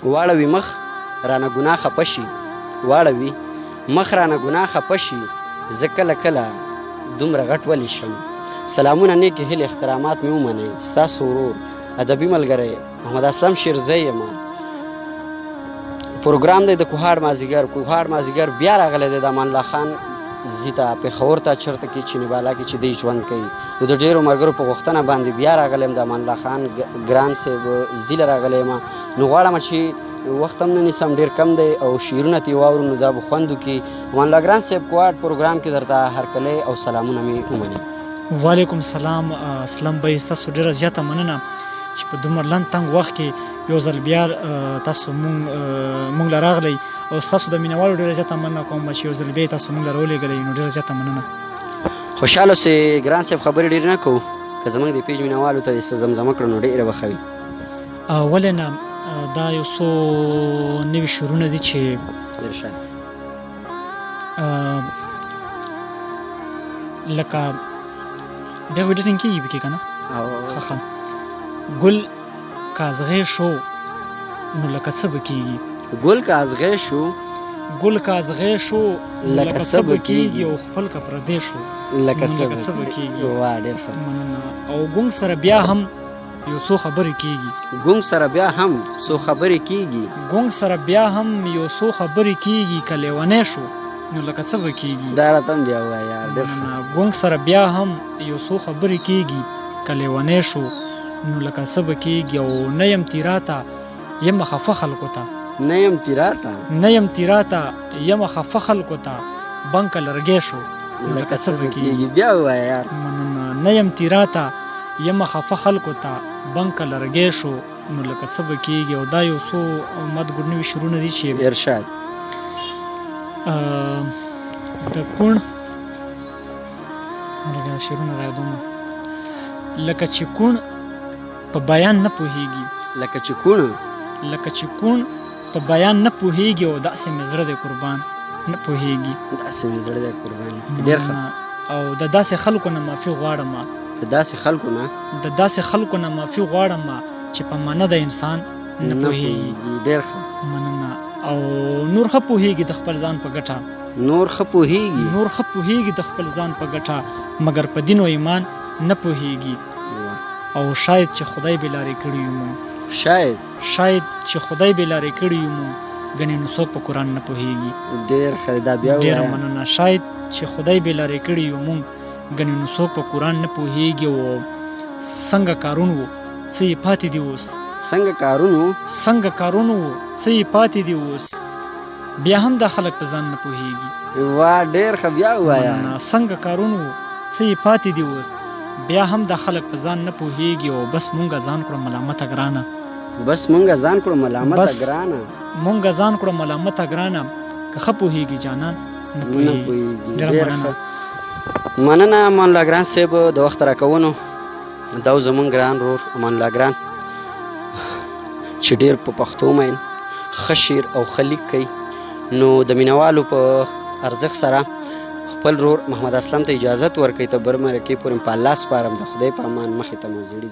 واړوي مخ رانه ګناه خفه شي واړوي مخ رانه ګناه خفه شي زه کله کله دومره غټ ولې شم سلامونه نیکې هیلې احترامات مې ومنئ ستاسو ورور ادبي ملګری محمد اسلم شیرزی یم پروګرام دی د کوهاړ مازدیګر بیا راغلی دی د امان الله خان ځي ته پېښور ته چېرته کې چیني بالا کې چې دی ژوند کوي نو د ډېرو ملګرو په غوښتنه باندې بیا راغلی یم د امان الله خان ګران صاحب ځي له راغلی یم نو غواړم چې وخت هم نه نیسم ډېر کم دی او شعرونه ترې واورو نو دا به خوند وکړي امان الله ګران صاحب کوهاټ پروګرام کې درته هرکلی او سلامونه مې ومني وعلیکم السلام اسلم بھائی ستاسو ډېره زیاته مننه چې په دومره لنډ تنګ وخت کې یو ځل بیا تاسو مونږ له راغلی او ستاسو د مینوالو ډېره زیاته مننه کوم چې یو ځل بیا تاسو مونږ له راولېږلی نو ډېره زیاته مننه خوشحاله اوسئ ګران صاحب خبرې ډېرې نه کوو که زموږ د پیج مینوالو ته دې څه زمزمه کړو نو ډېره به ښه وي ولې نه دا یو څو نوي شعرونه دي چې لکه بیا ویډیټینګ کېږي پکې که نه ښه ګل کازغې شو نو لکه څه به کېږي ګل کازغې شو لکه څه به کېږي او خپل که پردی شو لکه څه به کېږي او ګونګ سره بیا هم یو څو خبرې کېږي که لیونی شو نو لکه څه به کېږي دا راته هم بیا ووایه یار ګونګ سره بیا هم یو څو خبرې کېږي که لیونی شو نو لکه څه به کېږي او نه یم تیراته یم خفه خلکو ته یم خفه خلکو ته بنکه لرګی شو نو لکه څه به کېږي بیا ووایه یار نه یم تیراته یم خفه خلکو ته بنکه لرګی شو نو لکه څه به کېږي او دا یو څو مدګر نوي شعرونه دي چې ارشاد د کوڼ شعرونه رايادوم لکه چې کوڼ په بیان نه پوهېږي په بیان نه پوهېږي او داسې مې زړه دی قربان نه پوهېږي او د داسې خلکو نه معافي غواړم چې په معنا د انسان نه پوهېږي مننه او نور ښه پوهېږي د خپل ځان په ګټه مګر په دین او ایمان نه پوهېږي او شاید چې خدای بې لارې کړي یو مونږ ګنې نو څوک په قرآن نه پوهېږي ډېره مننه شاید چې خدای بې لارې کړي یو مونږ ګنې نو څوک په قرآن نه پوهېږي او څنګه کارون و څه یې پاتې دي اوس بیا هم دا خلک په ځان نه پوهېږي څنګه کارون و څه یې پاتې دي اوس بیا هم دا خلک په ځان نه پوهېږي او بس مونږه ځان کړو ملامته ګرانه که ښه پوهېږي جانان نه پوهېږي ډېره مننه امان الله ګران صاحب د وخت راکونو دا زمونږ ګران رور امان الله ګران چې ډېر په پښتو مین ښه شعر او ښه لیک کوي نو د مینوالو په ارزښت سره خپل رور محمد اسلم ته اجازت ورکوي ته بر مرکې پورې په الله سپارم د خدای په امان مخې ته مو زړې